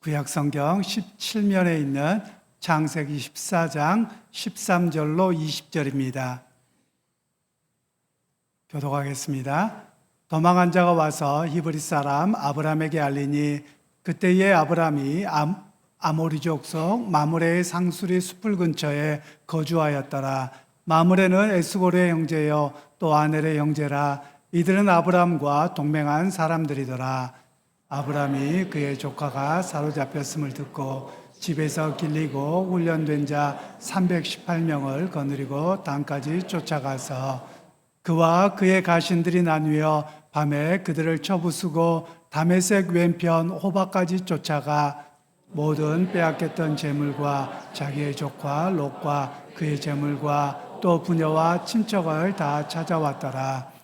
구약성경 17면에 있는 창세기 14장 13절로 20절입니다. 교독하겠습니다. 도망한 자가 와서 히브리 사람 아브람에게 알리니 그때에 아브람이 아모리족 속 마므레의 상수리 숲을 근처에 거주하였더라. 마므레는 에스골의 형제요 또 아넬의 형제라. 이들은 아브람과 동맹한 사람들이더라. 아브람이 그의 조카가 사로잡혔음을 듣고 집에서 길리고 훈련된 자 318명을 거느리고 단까지 쫓아가서 그와 그의 가신들이 나뉘어 밤에 그들을 쳐부수고 다메섹 왼편 호바까지 쫓아가 모든 빼앗겼던 재물과 자기의 조카 롯과 그의 재물과 또 부녀와 친척을 다 찾아왔더라.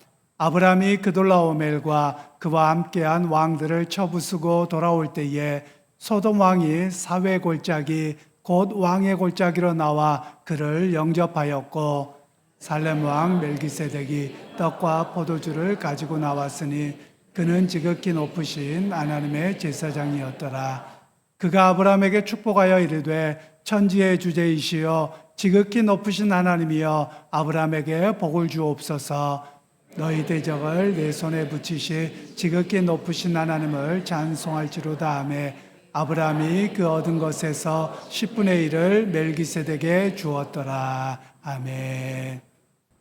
아브람이 그돌라오멜과 그와 함께한 왕들을 쳐부수고 돌아올 때에 소돔 왕이 사회 골짜기 곧 왕의 골짜기로 나와 그를 영접하였고 살렘 왕 멜기세덱이 떡과 포도주를 가지고 나왔으니 그는 지극히 높으신 하나님의 제사장이었더라. 그가 아브람에게 축복하여 이르되 천지의 주제이시여 지극히 높으신 하나님이여 아브람에게 복을 주옵소서. 너희 대적을 내 손에 붙이시 지극히 높으신 하나님을 찬송할지로다 하매 아브람이 그 얻은 것에서 10분의 1을 멜기세덱에게 주었더라. 아멘.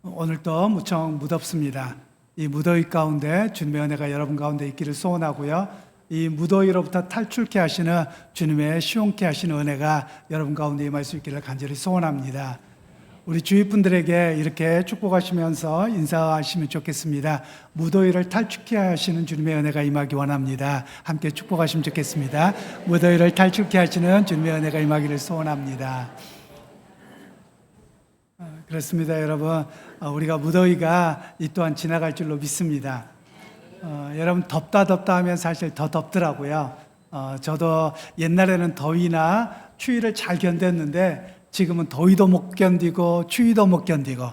오늘도 무척 무덥습니다. 이 무더위 가운데 주님의 은혜가 여러분 가운데 있기를 소원하고요. 이 무더위로부터 탈출케 하시는 주님의 시원케 하시는 은혜가 여러분 가운데 임할 수 있기를 간절히 소원합니다. 우리 주위 분들에게 이렇게 축복하시면서 인사하시면 좋겠습니다. 무더위를 탈출케 하시는 주님의 은혜가 임하기 원합니다. 함께 축복하시면 좋겠습니다. 무더위를 탈출케 하시는 주님의 은혜가 임하기를 소원합니다. 그렇습니다, 여러분. 우리가 무더위가 이 또한 지나갈 줄로 믿습니다. 여러분 덥다 하면 사실 더 덥더라고요. 저도 옛날에는 더위나 추위를 잘 견뎠는데 지금은 더위도 못 견디고 추위도 못 견디고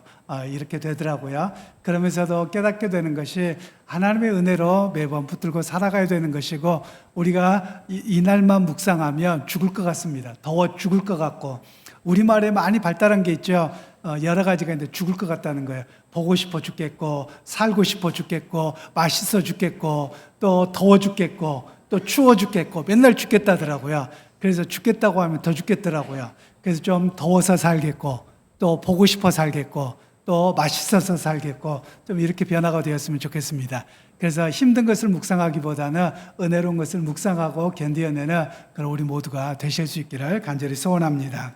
이렇게 되더라고요. 그러면서도 깨닫게 되는 것이 하나님의 은혜로 매번 붙들고 살아가야 되는 것이고 우리가 이날만 묵상하면 죽을 것 같습니다. 더워 죽을 것 같고 우리말에 많이 발달한 게 있죠. 여러 가지가 있는데 죽을 것 같다는 거예요. 보고 싶어 죽겠고 살고 싶어 죽겠고 맛있어 죽겠고 또 더워 죽겠고 또 추워 죽겠고 맨날 죽겠다더라고요. 그래서 죽겠다고 하면 더 죽겠더라고요. 그래서 좀 더워서 살겠고 또 보고 싶어 살겠고 또 맛있어서 살겠고 좀 이렇게 변화가 되었으면 좋겠습니다. 그래서 힘든 것을 묵상하기보다는 은혜로운 것을 묵상하고 견디어내는 그런 우리 모두가 되실 수 있기를 간절히 소원합니다.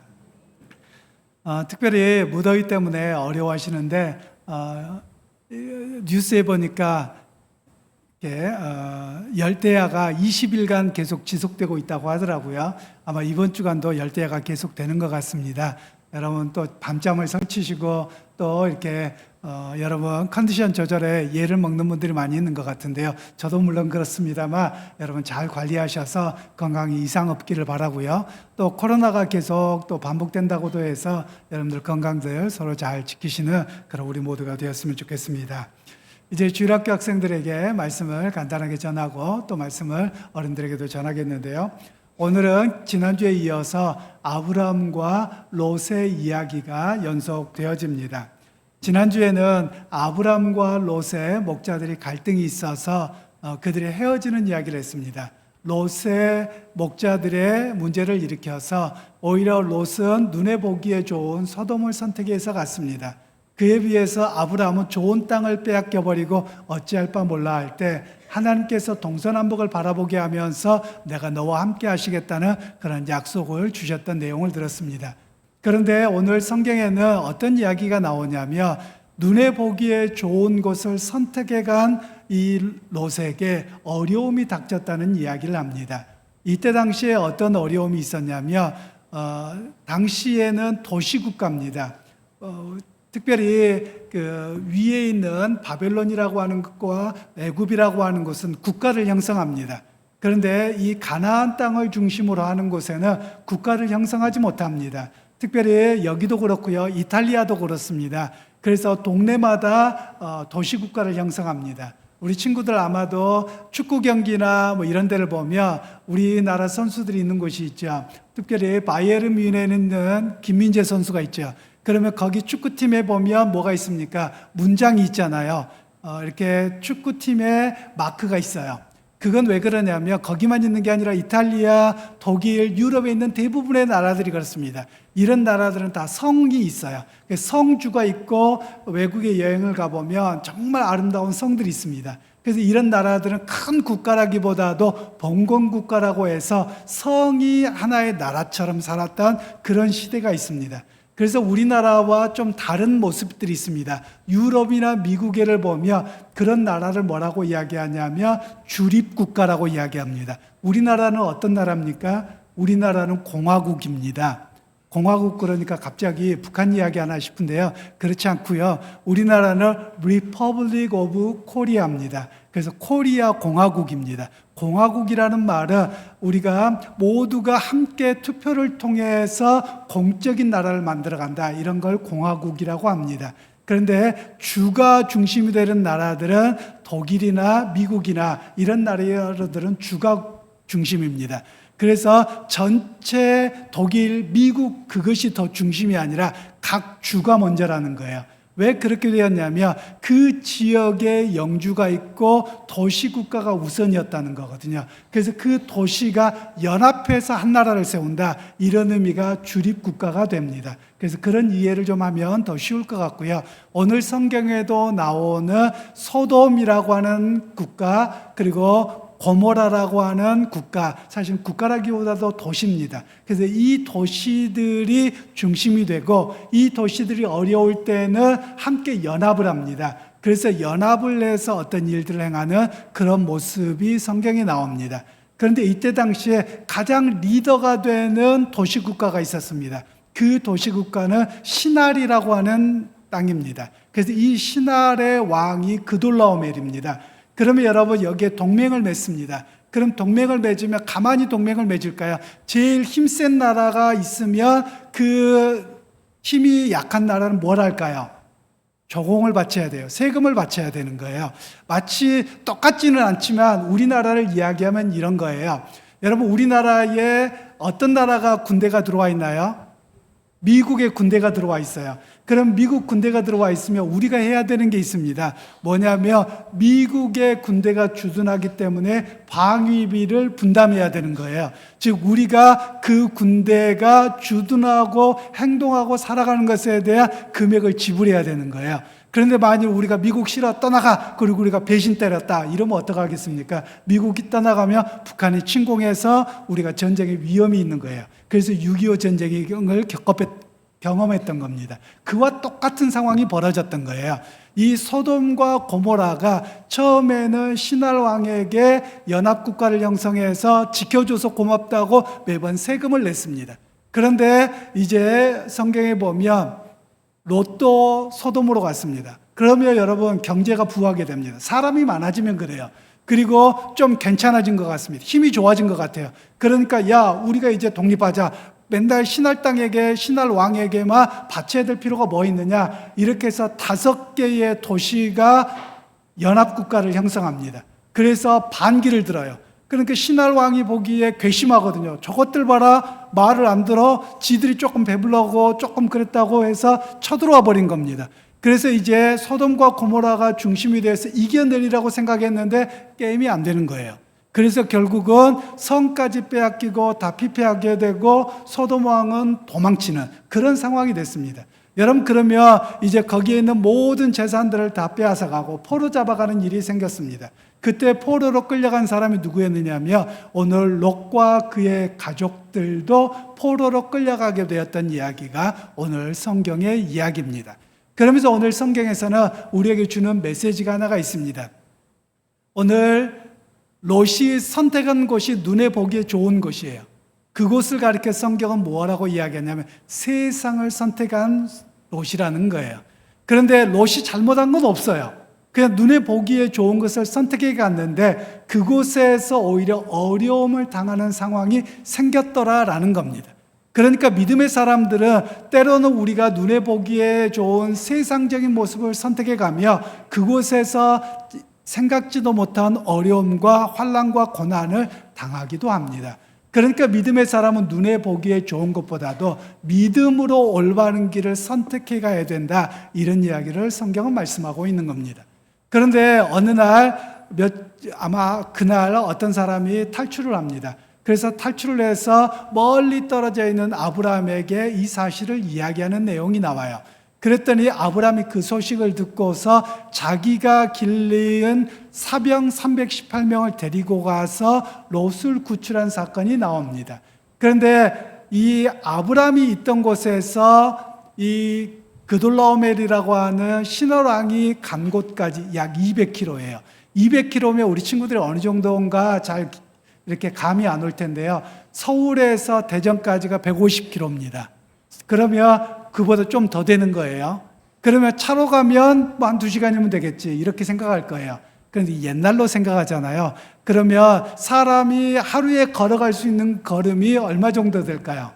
특별히 무더위 때문에 어려워하시는데 뉴스에 보니까 열대야가 20일간 계속 지속되고 있다고 하더라고요. 아마 이번 주간도 열대야가 계속되는 것 같습니다. 여러분 또 밤잠을 설치시고 또 이렇게 여러분 컨디션 조절에 예를 먹는 분들이 많이 있는 것 같은데요. 저도 물론 그렇습니다만 여러분 잘 관리하셔서 건강에 이상 없기를 바라고요. 또 코로나가 계속 또 반복된다고도 해서 여러분들 건강들 서로 잘 지키시는 그런 우리 모두가 되었으면 좋겠습니다. 이제 주일학교 학생들에게 말씀을 간단하게 전하고 또 말씀을 어른들에게도 전하겠는데요. 오늘은 지난주에 이어서 아브람과 롯의 이야기가 연속되어집니다. 지난주에는 아브람과 롯의 목자들이 갈등이 있어서 그들이 헤어지는 이야기를 했습니다. 롯의 목자들의 문제를 일으켜서 오히려 롯은 눈에 보기에 좋은 소돔을 선택해서 갔습니다. 그에 비해서 아브람은 좋은 땅을 빼앗겨버리고 어찌할 바 몰라 할 때 하나님께서 동서남북을 바라보게 하면서 내가 너와 함께 하시겠다는 그런 약속을 주셨던 내용을 들었습니다. 그런데 오늘 성경에는 어떤 이야기가 나오냐면 눈에 보기에 좋은 곳을 선택해 간 이 롯에게 어려움이 닥쳤다는 이야기를 합니다. 이때 당시에 어떤 어려움이 있었냐면 당시에는 도시국가입니다. 특별히 그 위에 있는 바벨론이라고 하는 것과 애굽이라고 하는 곳은 국가를 형성합니다. 그런데 이 가나안 땅을 중심으로 하는 곳에는 국가를 형성하지 못합니다. 특별히 여기도 그렇고요. 이탈리아도 그렇습니다. 그래서 동네마다 도시국가를 형성합니다. 우리 친구들 아마도 축구 경기나 뭐 이런 데를 보면 우리나라 선수들이 있는 곳이 있죠. 특별히 바이에른 뮌헨에 있는 김민재 선수가 있죠. 그러면 거기 축구팀에 보면 뭐가 있습니까? 문장이 있잖아요. 이렇게 축구팀에 마크가 있어요. 그건 왜 그러냐면 거기만 있는 게 아니라 이탈리아, 독일, 유럽에 있는 대부분의 나라들이 그렇습니다. 이런 나라들은 다 성이 있어요. 성주가 있고 외국에 여행을 가보면 정말 아름다운 성들이 있습니다. 그래서 이런 나라들은 큰 국가라기보다도 봉건국가라고 해서 성이 하나의 나라처럼 살았던 그런 시대가 있습니다. 그래서 우리나라와 좀 다른 모습들이 있습니다. 유럽이나 미국에를 보면 그런 나라를 뭐라고 이야기하냐면 주립국가라고 이야기합니다. 우리나라는 어떤 나라입니까? 우리나라는 공화국입니다. 공화국 그러니까 갑자기 북한 이야기 하나 싶은데요. 그렇지 않고요. 우리나라는 Republic of Korea입니다. 그래서 코리아 공화국입니다. 공화국이라는 말은 우리가 모두가 함께 투표를 통해서 공적인 나라를 만들어간다. 이런 걸 공화국이라고 합니다. 그런데 주가 중심이 되는 나라들은 독일이나 미국이나 이런 나라들은 주가 중심입니다. 그래서 전체 독일, 미국 그것이 더 중심이 아니라 각 주가 먼저라는 거예요. 왜 그렇게 되었냐면 그 지역에 영주가 있고 도시국가가 우선이었다는 거거든요. 그래서 그 도시가 연합해서 한 나라를 세운다. 이런 의미가 주립국가가 됩니다. 그래서 그런 이해를 좀 하면 더 쉬울 것 같고요. 오늘 성경에도 나오는 소돔이라고 하는 국가 그리고 고모라라고 하는 국가, 사실 국가라기보다도 도시입니다. 그래서 이 도시들이 중심이 되고 이 도시들이 어려울 때는 함께 연합을 합니다. 그래서 연합을 해서 어떤 일들을 행하는 그런 모습이 성경에 나옵니다. 그런데 이때 당시에 가장 리더가 되는 도시국가가 있었습니다. 그 도시국가는 시날이라고 하는 땅입니다. 그래서 이 시날의 왕이 그돌라오멜입니다. 그러면 여러분 여기에 동맹을 맺습니다. 그럼 동맹을 맺으면 가만히 동맹을 맺을까요? 제일 힘센 나라가 있으면 그 힘이 약한 나라는 뭘 할까요? 조공을 바쳐야 돼요. 세금을 바쳐야 되는 거예요. 마치 똑같지는 않지만 우리나라를 이야기하면 이런 거예요. 여러분 우리나라에 어떤 나라가 군대가 들어와 있나요? 미국의 군대가 들어와 있어요. 그럼 미국 군대가 들어와 있으면 우리가 해야 되는 게 있습니다. 뭐냐면 미국의 군대가 주둔하기 때문에 방위비를 분담해야 되는 거예요. 즉 우리가 그 군대가 주둔하고 행동하고 살아가는 것에 대한 금액을 지불해야 되는 거예요. 그런데 만일 우리가 미국 싫어 떠나가 그리고 우리가 배신 때렸다 이러면 어떡하겠습니까? 미국이 떠나가면 북한이 침공해서 우리가 전쟁의 위험이 있는 거예요. 그래서 6.25 전쟁을 경험했던 겁니다. 그와 똑같은 상황이 벌어졌던 거예요. 이 소돔과 고모라가 처음에는 신할 왕에게 연합국가를 형성해서 지켜줘서 고맙다고 매번 세금을 냈습니다. 그런데 이제 성경에 보면 롯도 소돔으로 갔습니다. 그러면 여러분 경제가 부하게 됩니다. 사람이 많아지면 그래요. 그리고 좀 괜찮아진 것 같습니다. 힘이 좋아진 것 같아요. 그러니까 야 우리가 이제 독립하자. 맨날 신할 땅에게 신할 왕에게만 바쳐야 될 필요가 뭐 있느냐. 이렇게 해서 5개의 도시가 연합국가를 형성합니다. 그래서 반기를 들어요. 그러니까 신할 왕이 보기에 괘씸하거든요. 저것들 봐라 말을 안 들어 지들이 조금 배불러고 조금 그랬다고 해서 쳐들어와 버린 겁니다. 그래서 이제 소돔과 고모라가 중심이 돼서 이겨내리라고 생각했는데 게임이 안 되는 거예요. 그래서 결국은 성까지 빼앗기고 다 피폐하게 되고 소돔 왕은 도망치는 그런 상황이 됐습니다. 여러분 그러면 이제 거기에 있는 모든 재산들을 다 빼앗아가고 포로 잡아가는 일이 생겼습니다. 그때 포로로 끌려간 사람이 누구였느냐면 오늘 롯과 그의 가족들도 포로로 끌려가게 되었던 이야기가 오늘 성경의 이야기입니다. 그러면서 오늘 성경에서는 우리에게 주는 메시지가 하나가 있습니다. 오늘 롯이 선택한 곳이 눈에 보기에 좋은 곳이에요. 그곳을 가리켜 성경은 뭐라고 이야기하냐면 세상을 선택한 롯이라는 거예요. 그런데 롯이 잘못한 건 없어요. 그냥 눈에 보기에 좋은 것을 선택해 갔는데 그곳에서 오히려 어려움을 당하는 상황이 생겼더라라는 겁니다. 그러니까 믿음의 사람들은 때로는 우리가 눈에 보기에 좋은 세상적인 모습을 선택해 가며 그곳에서 생각지도 못한 어려움과 환난과 고난을 당하기도 합니다. 그러니까 믿음의 사람은 눈에 보기에 좋은 것보다도 믿음으로 올바른 길을 선택해 가야 된다. 이런 이야기를 성경은 말씀하고 있는 겁니다. 그런데 어느 날 아마 그날 어떤 사람이 탈출을 합니다. 그래서 탈출을 해서 멀리 떨어져 있는 아브라함에게 이 사실을 이야기하는 내용이 나와요. 그랬더니 아브라함이 그 소식을 듣고서 자기가 길리은 사병 318명을 데리고 가서 롯을 구출한 사건이 나옵니다. 그런데 이 아브라함이 있던 곳에서 이 그돌라오멜이라고 하는 시너랑이 간 곳까지 약 200km예요. 200km면 우리 친구들이 어느 정도인가 잘 이렇게 감이 안 올 텐데요. 서울에서 대전까지가 150km입니다. 그러면 그보다 좀 더 되는 거예요. 그러면 차로 가면 뭐 한 2시간이면 되겠지 이렇게 생각할 거예요. 그런데 옛날로 생각하잖아요. 그러면 사람이 하루에 걸어갈 수 있는 걸음이 얼마 정도 될까요?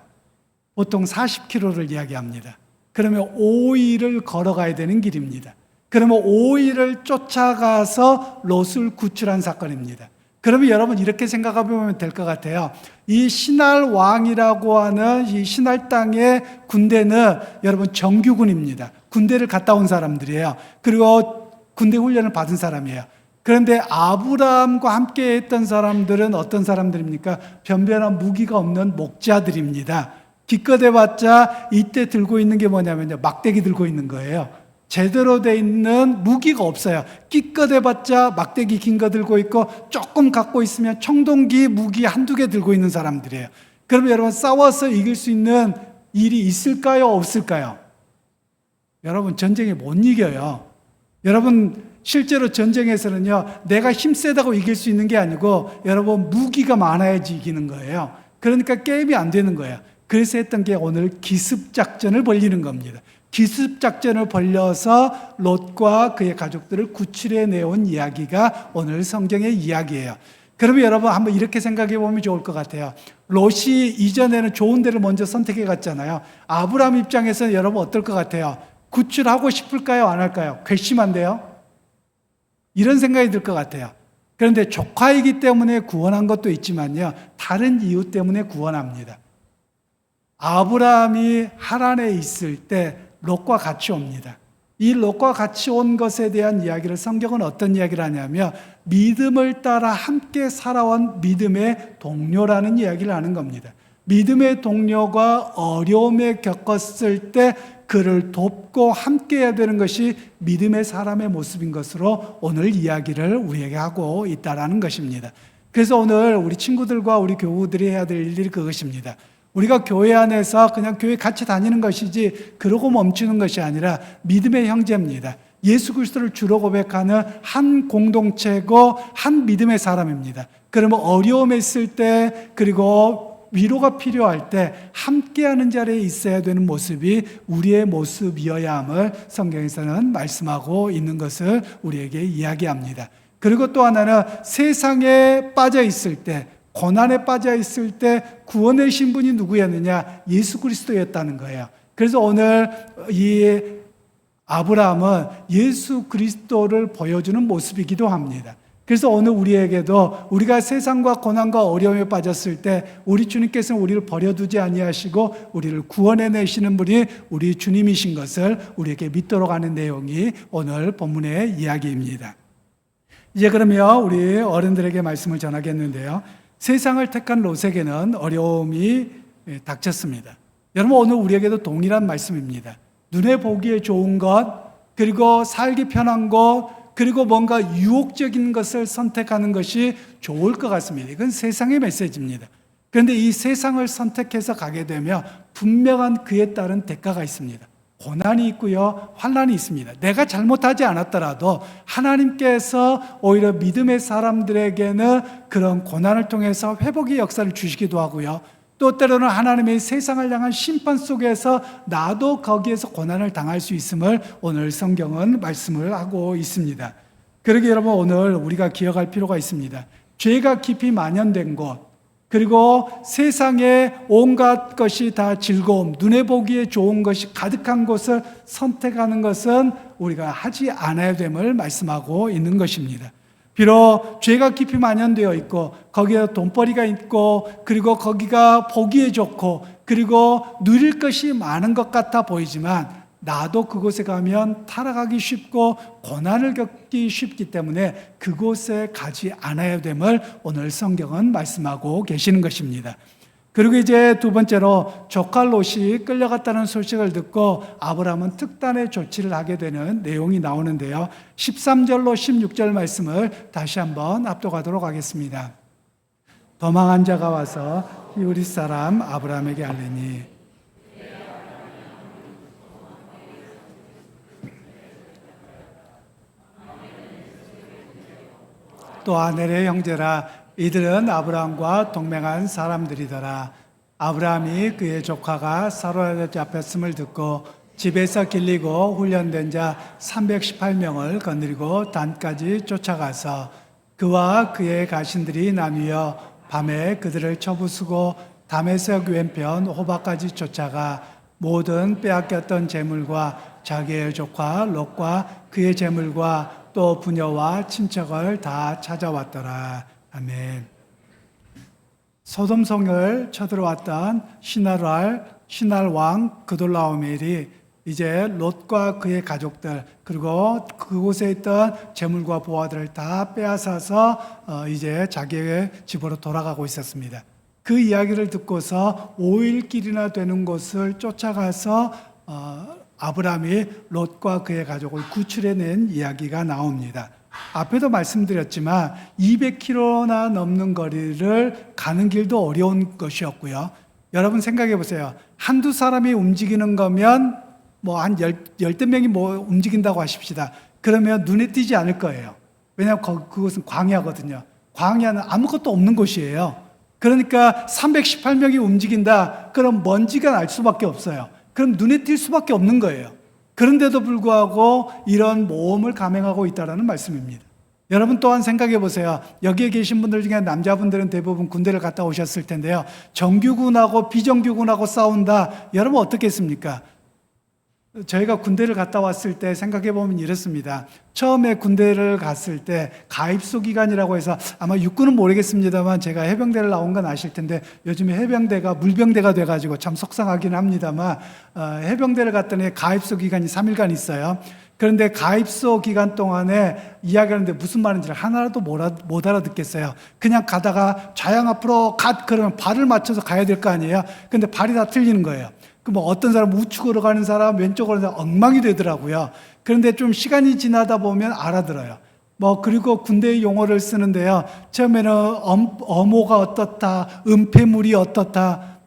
보통 40km를 이야기합니다. 그러면 5일을 걸어가야 되는 길입니다. 그러면 5일을 쫓아가서 롯을 구출한 사건입니다. 그러면 여러분 이렇게 생각해 보면 될 것 같아요. 이 신할 왕이라고 하는 이 신할 땅의 군대는 여러분 정규군입니다. 군대를 갔다 온 사람들이에요. 그리고 군대 훈련을 받은 사람이에요. 그런데 아브라함과 함께 했던 사람들은 어떤 사람들입니까? 변변한 무기가 없는 목자들입니다. 기껏해봤자 이때 들고 있는 게 뭐냐면요, 막대기 들고 있는 거예요. 제대로 돼 있는 무기가 없어요. 기껏해봤자 막대기 긴 거 들고 있고 조금 갖고 있으면 청동기 무기 한두 개 들고 있는 사람들이에요. 그러면 여러분 싸워서 이길 수 있는 일이 있을까요? 없을까요? 여러분 전쟁에 못 이겨요. 여러분 실제로 전쟁에서는요, 내가 힘세다고 이길 수 있는 게 아니고 여러분 무기가 많아야지 이기는 거예요. 그러니까 게임이 안 되는 거예요. 그래서 했던 게 오늘 기습작전을 벌이는 겁니다. 기습작전을 벌려서 롯과 그의 가족들을 구출해 내온 이야기가 오늘 성경의 이야기예요. 그러면 여러분 한번 이렇게 생각해 보면 좋을 것 같아요. 롯이 이전에는 좋은 데를 먼저 선택해 갔잖아요. 아브라함 입장에서는 여러분 어떨 것 같아요? 구출하고 싶을까요? 안 할까요? 괘씸한데요? 이런 생각이 들 것 같아요. 그런데 조카이기 때문에 구원한 것도 있지만요, 다른 이유 때문에 구원합니다. 아브라함이 하란에 있을 때 롯과 같이 옵니다. 이 롯과 같이 온 것에 대한 이야기를 성경은 어떤 이야기를 하냐면 믿음을 따라 함께 살아온 믿음의 동료라는 이야기를 하는 겁니다. 믿음의 동료가 어려움에 겪었을 때 그를 돕고 함께 해야 되는 것이 믿음의 사람의 모습인 것으로 오늘 이야기를 우리에게 하고 있다는 것입니다. 그래서 오늘 우리 친구들과 우리 교우들이 해야 될 일이 그것입니다. 우리가 교회 안에서 그냥 교회 같이 다니는 것이지 그러고 멈추는 것이 아니라 믿음의 형제입니다. 예수 그리스도를 주로 고백하는 한 공동체고 한 믿음의 사람입니다. 그러면 어려움에 있을 때 그리고 위로가 필요할 때 함께하는 자리에 있어야 되는 모습이 우리의 모습이어야 함을 성경에서는 말씀하고 있는 것을 우리에게 이야기합니다. 그리고 또 하나는 세상에 빠져 있을 때, 고난에 빠져 있을 때 구원의 신분이 누구였느냐? 예수 그리스도였다는 거예요. 그래서 오늘 이 아브라함은 예수 그리스도를 보여주는 모습이기도 합니다. 그래서 오늘 우리에게도 우리가 세상과 고난과 어려움에 빠졌을 때 우리 주님께서는 우리를 버려두지 아니하시고 우리를 구원해내시는 분이 우리 주님이신 것을 우리에게 믿도록 하는 내용이 오늘 본문의 이야기입니다. 이제 그러면 우리 어른들에게 말씀을 전하겠는데요. 세상을 택한 롯에게는 어려움이 닥쳤습니다. 여러분 오늘 우리에게도 동일한 말씀입니다. 눈에 보기에 좋은 것, 그리고 살기 편한 것, 그리고 뭔가 유혹적인 것을 선택하는 것이 좋을 것 같습니다. 이건 세상의 메시지입니다. 그런데 이 세상을 선택해서 가게 되면 분명한 그에 따른 대가가 있습니다. 고난이 있고요, 환난이 있습니다. 내가 잘못하지 않았더라도 하나님께서 오히려 믿음의 사람들에게는 그런 고난을 통해서 회복의 역사를 주시기도 하고요. 또 때로는 하나님의 세상을 향한 심판 속에서 나도 거기에서 고난을 당할 수 있음을 오늘 성경은 말씀을 하고 있습니다. 그러기에 여러분 오늘 우리가 기억할 필요가 있습니다. 죄가 깊이 만연된 곳, 그리고 세상에 온갖 것이 다 즐거움, 눈에 보기에 좋은 것이 가득한 곳을 선택하는 것은 우리가 하지 않아야 됨을 말씀하고 있는 것입니다. 비록 죄가 깊이 만연되어 있고 거기에 돈벌이가 있고 그리고 거기가 보기에 좋고 그리고 누릴 것이 많은 것 같아 보이지만 나도 그곳에 가면 타락하기 쉽고 고난을 겪기 쉽기 때문에 그곳에 가지 않아야 됨을 오늘 성경은 말씀하고 계시는 것입니다. 그리고 이제 두 번째로 조카 롯이 끌려갔다는 소식을 듣고 아브라함은 특단의 조치를 하게 되는 내용이 나오는데요. 13절로 16절 말씀을 다시 한번 압도하도록 하겠습니다. 도망한 자가 와서 히브리 사람 아브라함에게 알리니 또 아넬의 형제라 이들은 아브라함과 동맹한 사람들이더라. 아브라함이 그의 조카가 사로에 잡혔음을 듣고 집에서 길리고 훈련된 자 318명을 거느리고 단까지 쫓아가서 그와 그의 가신들이 나뉘어 밤에 그들을 쳐부수고 다메섹 왼편 호바까지 쫓아가 모든 빼앗겼던 재물과 자기의 조카 롯과 그의 재물과 또 부녀와 친척을 다 찾아왔더라. 아멘. 소돔성을 쳐들어왔던 신할 왕 그돌라오멜이 이제 롯과 그의 가족들 그리고 그곳에 있던 재물과 보화들을 다 빼앗아서 이제 자기의 집으로 돌아가고 있었습니다. 그 이야기를 듣고서 5일길이나 되는 곳을 쫓아가서 아브라함이 롯과 그의 가족을 구출해낸 이야기가 나옵니다. 앞에도 말씀드렸지만 200km나 넘는 거리를 가는 길도 어려운 것이었고요. 여러분 생각해 보세요. 한두 사람이 움직이는 거면 뭐 한 열댓 명이 움직인다고 하십시다. 그러면 눈에 띄지 않을 거예요. 왜냐하면 그곳은 광야거든요. 광야는 아무것도 없는 곳이에요. 그러니까 318명이 움직인다. 그럼 먼지가 날 수밖에 없어요. 그럼 눈에 띌 수밖에 없는 거예요. 그런데도 불구하고 이런 모험을 감행하고 있다는 말씀입니다. 여러분 또한 생각해 보세요. 여기에 계신 분들 중에 남자분들은 대부분 군대를 갔다 오셨을 텐데요. 정규군하고 비정규군하고 싸운다. 여러분 어떻겠습니까? 저희가 군대를 갔다 왔을 때 생각해 보면 이렇습니다. 처음에 군대를 갔을 때 가입소 기간이라고 해서 아마 육군은 모르겠습니다만 제가 해병대를 나온 건 아실 텐데 요즘에 해병대가 물병대가 돼가지고 참 속상하긴 합니다만 해병대를 갔더니 가입소 기간이 3일간 있어요. 그런데 가입소 기간 동안에 이야기하는데 무슨 말인지 하나라도 못 알아듣겠어요. 그냥 가다가 좌양 앞으로 그러면 발을 맞춰서 가야 될 거 아니에요. 근데 발이 다 틀리는 거예요. 뭐 어떤 사람 우측으로 가는 사람, 왼쪽으로 가는 사람 엉망이 되더라고요. 그런데 좀 시간이 지나다 보면 알아들어요. 그리고 군대의 용어를 쓰는데요. 처음에는 어모가 어떻다, 은폐물이 어떻다,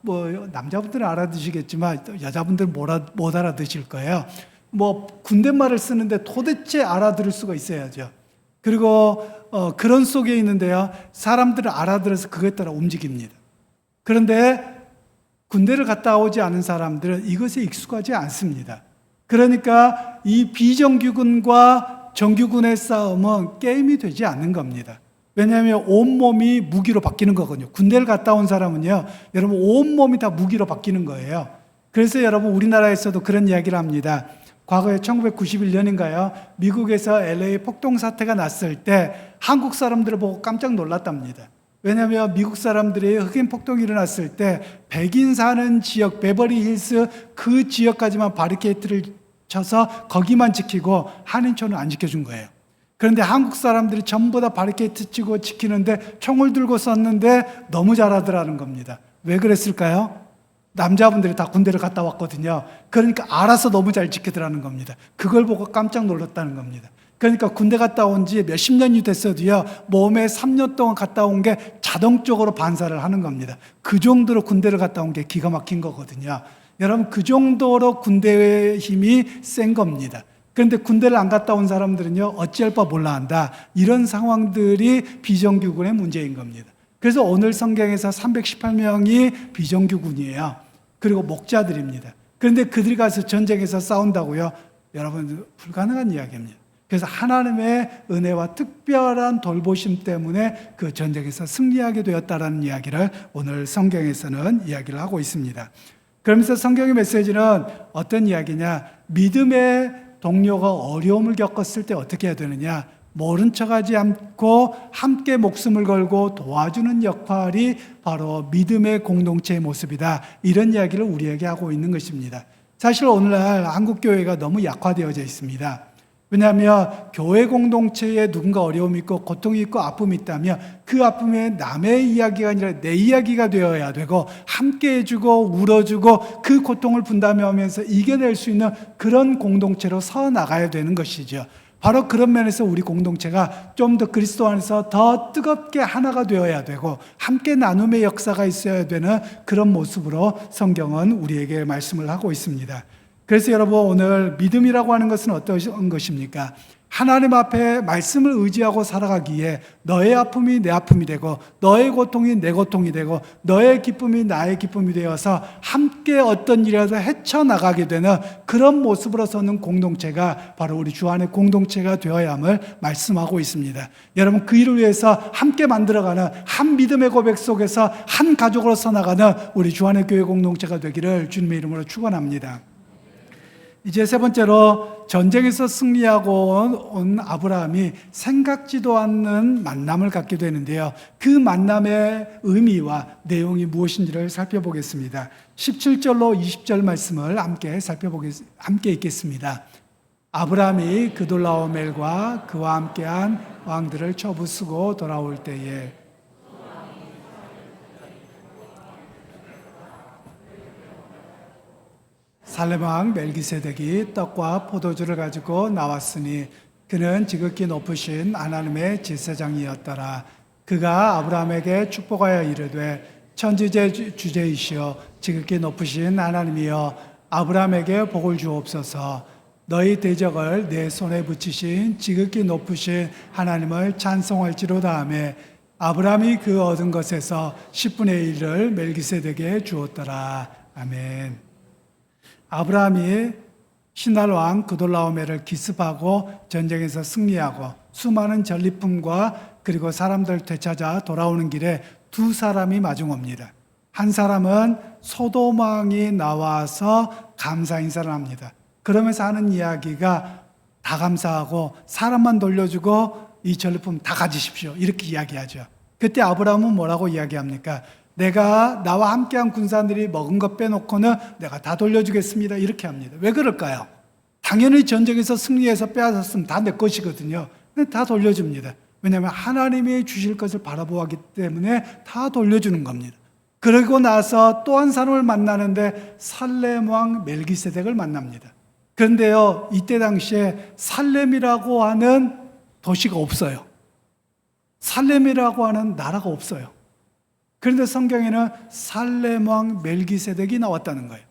남자분들은 알아듣시겠지만 여자분들은 못 알아듣실 거예요. 군대 말을 쓰는데 도대체 알아들을 수가 있어야죠. 그리고 그런 속에 있는데요. 사람들은 알아들어서 그것에 따라 움직입니다. 그런데 군대를 갔다 오지 않은 사람들은 이것에 익숙하지 않습니다. 그러니까 이 비정규군과 정규군의 싸움은 게임이 되지 않는 겁니다. 왜냐하면 온몸이 무기로 바뀌는 거거든요. 군대를 갔다 온 사람은요, 여러분 온몸이 다 무기로 바뀌는 거예요. 그래서 여러분 우리나라에서도 그런 이야기를 합니다. 과거에 1991년인가요? 미국에서 LA 폭동 사태가 났을 때 한국 사람들을 보고 깜짝 놀랐답니다. 왜냐하면 미국 사람들이 흑인 폭동이 일어났을 때 백인 사는 지역 베버리 힐스 그 지역까지만 바리케이트를 쳐서 거기만 지키고 한인촌은 안 지켜준 거예요. 그런데 한국 사람들이 전부 다 바리케이트 치고 지키는데 총을 들고 썼는데 너무 잘하더라는 겁니다. 왜 그랬을까요? 남자분들이 다 군대를 갔다 왔거든요. 그러니까 알아서 너무 잘 지키더라는 겁니다. 그걸 보고 깜짝 놀랐다는 겁니다. 그러니까 군대 갔다 온 지 몇십 년이 됐어도요, 몸에 3년 동안 갔다 온 게 자동적으로 반사를 하는 겁니다. 그 정도로 군대를 갔다 온 게 기가 막힌 거거든요. 여러분, 그 정도로 군대의 힘이 센 겁니다. 그런데 군대를 안 갔다 온 사람들은요, 어찌할 바 몰라 한다. 이런 상황들이 비정규군의 문제인 겁니다. 그래서 오늘 성경에서 318명이 비정규군이에요. 그리고 목자들입니다. 그런데 그들이 가서 전쟁에서 싸운다고요? 여러분, 불가능한 이야기입니다. 그래서 하나님의 은혜와 특별한 돌보심 때문에 그 전쟁에서 승리하게 되었다라는 이야기를 오늘 성경에서는 이야기를 하고 있습니다. 그러면서 성경의 메시지는 어떤 이야기냐? 믿음의 동료가 어려움을 겪었을 때 어떻게 해야 되느냐? 모른 척하지 않고 함께 목숨을 걸고 도와주는 역할이 바로 믿음의 공동체의 모습이다. 이런 이야기를 우리에게 하고 있는 것입니다. 사실 오늘날 한국 교회가 너무 약화되어져 있습니다. 왜냐하면 교회 공동체에 누군가 어려움이 있고 고통이 있고 아픔이 있다면 그 아픔에 남의 이야기가 아니라 내 이야기가 되어야 되고 함께 해주고 울어주고 그 고통을 분담하면서 이겨낼 수 있는 그런 공동체로 서 나가야 되는 것이죠. 바로 그런 면에서 우리 공동체가 좀 더 그리스도 안에서 더 뜨겁게 하나가 되어야 되고 함께 나눔의 역사가 있어야 되는 그런 모습으로 성경은 우리에게 말씀을 하고 있습니다. 그래서 여러분, 오늘 믿음이라고 하는 것은 어떤 것입니까? 하나님 앞에 말씀을 의지하고 살아가기에 너의 아픔이 내 아픔이 되고 너의 고통이 내 고통이 되고 너의 기쁨이 나의 기쁨이 되어서 함께 어떤 일이라도 헤쳐나가게 되는 그런 모습으로 서는 공동체가 바로 우리 주 안의 공동체가 되어야 함을 말씀하고 있습니다. 여러분, 그 일을 위해서 함께 만들어가는 한 믿음의 고백 속에서 한 가족으로 서나가는 우리 주 안의 교회 공동체가 되기를 주님의 이름으로 축원합니다. 이제 세 번째로, 전쟁에서 승리하고 온 아브라함이 생각지도 않는 만남을 갖게 되는데요. 그 만남의 의미와 내용이 무엇인지를 살펴보겠습니다. 17절로 20절 말씀을 함께 읽겠습니다. 아브라함이 그돌라오멜과 그와 함께한 왕들을 쳐부수고 돌아올 때에 살렘 왕 멜기세덱이 떡과 포도주를 가지고 나왔으니 그는 지극히 높으신 하나님의 제사장이었더라. 그가 아브라함에게 축복하여 이르되 천지의 주제이시여 지극히 높으신 하나님이여 아브라함에게 복을 주옵소서. 너희 대적을 내 손에 붙이신 지극히 높으신 하나님을 찬송할지로다 하며 아브라함이 그 얻은 것에서 10분의 1을 멜기세덱에게 주었더라. 아멘. 아브라함이 신할 왕 그돌라오멜을 기습하고 전쟁에서 승리하고 수많은 전리품과 그리고 사람들 되찾아 돌아오는 길에 두 사람이 마주옵니다. 한 사람은 소돔 왕이 나와서 감사 인사를 합니다. 그러면서 하는 이야기가 다 감사하고 사람만 돌려주고 이 전리품 다 가지십시오, 이렇게 이야기하죠. 그때 아브라함은 뭐라고 이야기합니까? 내가 나와 함께한 군사들이 먹은 것 빼놓고는 내가 다 돌려주겠습니다, 이렇게 합니다. 왜 그럴까요? 당연히 전쟁에서 승리해서 빼앗았으면 다 내 것이거든요. 근데 다 돌려줍니다. 왜냐하면 하나님이 주실 것을 바라보았기 때문에 다 돌려주는 겁니다. 그러고 나서 또 한 사람을 만나는데 살렘 왕 멜기세덱을 만납니다. 그런데요, 이때 당시에 살렘이라고 하는 도시가 없어요. 살렘이라고 하는 나라가 없어요. 그런데 성경에는 살렘 왕 멜기세덱이 나왔다는 거예요.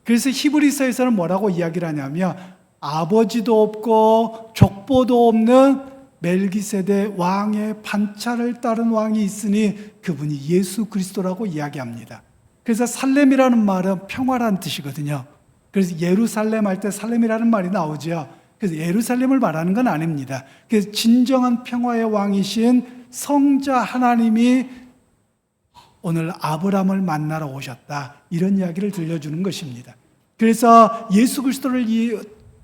그래서 히브리서에서는 뭐라고 이야기를 하냐면 아버지도 없고 족보도 없는 멜기세덱 왕의 반차를 따른 왕이 있으니 그분이 예수 그리스도라고 이야기합니다. 그래서 살렘이라는 말은 평화라는 뜻이거든요. 그래서 예루살렘 할 때 살렘이라는 말이 나오죠. 그래서 예루살렘을 말하는 건 아닙니다. 그래서 진정한 평화의 왕이신 성자 하나님이 오늘 아브라함을 만나러 오셨다, 이런 이야기를 들려주는 것입니다. 그래서 예수 그리스도를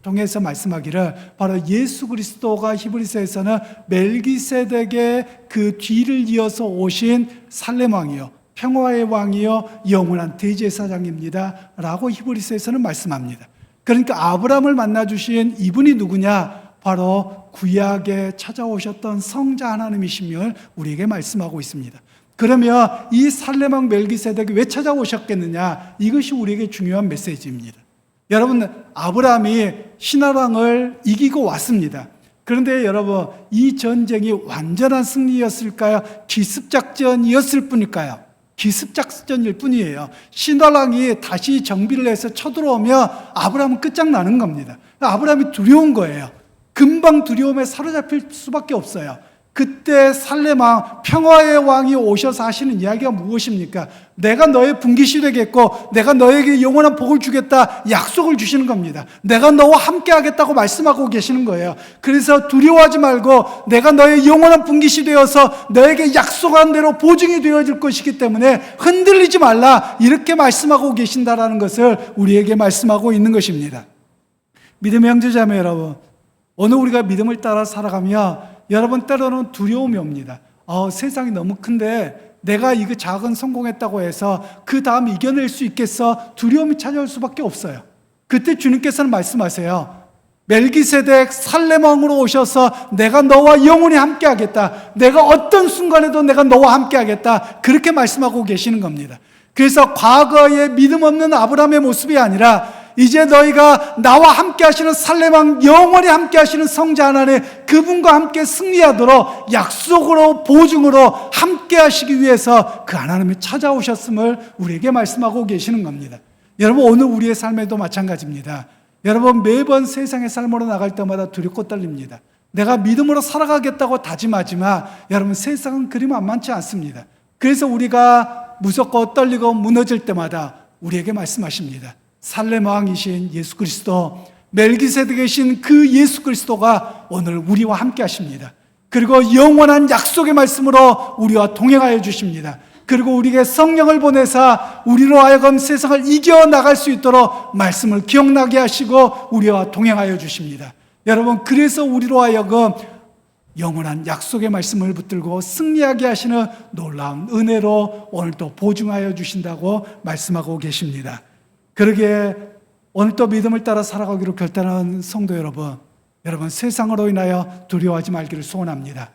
통해서 말씀하기를 바로 예수 그리스도가 히브리서에서는 멜기세덱의 그 뒤를 이어서 오신 살렘 왕이요 평화의 왕이요 영원한 대제사장입니다 라고 히브리서에서는 말씀합니다. 그러니까 아브라함을 만나주신 이분이 누구냐? 바로 구약에 찾아오셨던 성자 하나님이심을 우리에게 말씀하고 있습니다. 그러면 이 살렘 왕 멜기세덱이 왜 찾아오셨겠느냐? 이것이 우리에게 중요한 메시지입니다. 여러분, 아브라함이 신할 왕을 이기고 왔습니다. 그런데 여러분, 이 전쟁이 완전한 승리였을까요? 기습작전이었을 뿐일까요? 기습작전일 뿐이에요. 신할 왕이 다시 정비를 해서 쳐들어오면 아브라함은 끝장나는 겁니다. 아브라함이 두려운 거예요. 금방 두려움에 사로잡힐 수밖에 없어요. 그때 살렘 왕, 평화의 왕이 오셔서 하시는 이야기가 무엇입니까? 내가 너의 분깃이 되겠고 내가 너에게 영원한 복을 주겠다 약속을 주시는 겁니다. 내가 너와 함께 하겠다고 말씀하고 계시는 거예요. 그래서 두려워하지 말고 내가 너의 영원한 분깃이 되어서 너에게 약속한 대로 보증이 되어질 것이기 때문에 흔들리지 말라, 이렇게 말씀하고 계신다라는 것을 우리에게 말씀하고 있는 것입니다. 믿음의 형제자매 여러분, 오늘 우리가 믿음을 따라 살아가며 여러분 때로는 두려움이 옵니다. 세상이 너무 큰데 내가 이거 작은 성공했다고 해서 그 다음 이겨낼 수 있겠어? 두려움이 찾아올 수밖에 없어요. 그때 주님께서는 말씀하세요. 멜기세덱 살렘 왕으로 오셔서 내가 너와 영원히 함께 하겠다. 내가 어떤 순간에도 내가 너와 함께 하겠다. 그렇게 말씀하고 계시는 겁니다. 그래서 과거의 믿음 없는 아브라함의 모습이 아니라 이제 너희가 나와 함께 하시는 살렘 왕, 영원히 함께 하시는 성자 하나님, 그분과 함께 승리하도록 약속으로 보증으로 함께 하시기 위해서 그 하나님이 찾아오셨음을 우리에게 말씀하고 계시는 겁니다. 여러분, 오늘 우리의 삶에도 마찬가지입니다. 여러분, 매번 세상의 삶으로 나갈 때마다 두렵고 떨립니다. 내가 믿음으로 살아가겠다고 다짐하지만 여러분, 세상은 그리 만만치 않습니다. 그래서 우리가 무섭고 떨리고 무너질 때마다 우리에게 말씀하십니다. 살렘 왕이신 예수 그리스도, 멜기세덱이신 그 예수 그리스도가 오늘 우리와 함께 하십니다. 그리고 영원한 약속의 말씀으로 우리와 동행하여 주십니다. 그리고 우리에게 성령을 보내사 우리로 하여금 세상을 이겨나갈 수 있도록 말씀을 기억나게 하시고 우리와 동행하여 주십니다. 여러분, 그래서 우리로 하여금 영원한 약속의 말씀을 붙들고 승리하게 하시는 놀라운 은혜로 오늘도 보증하여 주신다고 말씀하고 계십니다. 그러기에 오늘도 믿음을 따라 살아가기로 결단한 성도 여러분, 세상으로 인하여 두려워하지 말기를 소원합니다.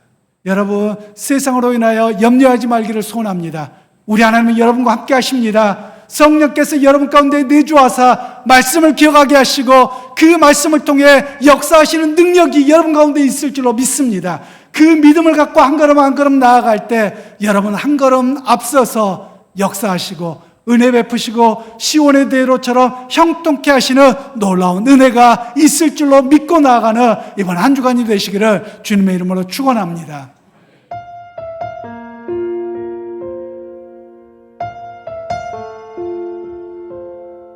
여러분, 세상으로 인하여 염려하지 말기를 소원합니다. 우리 하나님은 여러분과 함께 하십니다. 성령께서 여러분 가운데 내주하사 말씀을 기억하게 하시고 그 말씀을 통해 역사하시는 능력이 여러분 가운데 있을 줄로 믿습니다. 그 믿음을 갖고 한 걸음 한 걸음 나아갈 때 여러분 한 걸음 앞서서 역사하시고 은혜 베푸시고 시온의 대로처럼 형통케 하시는 놀라운 은혜가 있을 줄로 믿고 나아가는 이번 한 주간이 되시기를 주님의 이름으로 축원합니다.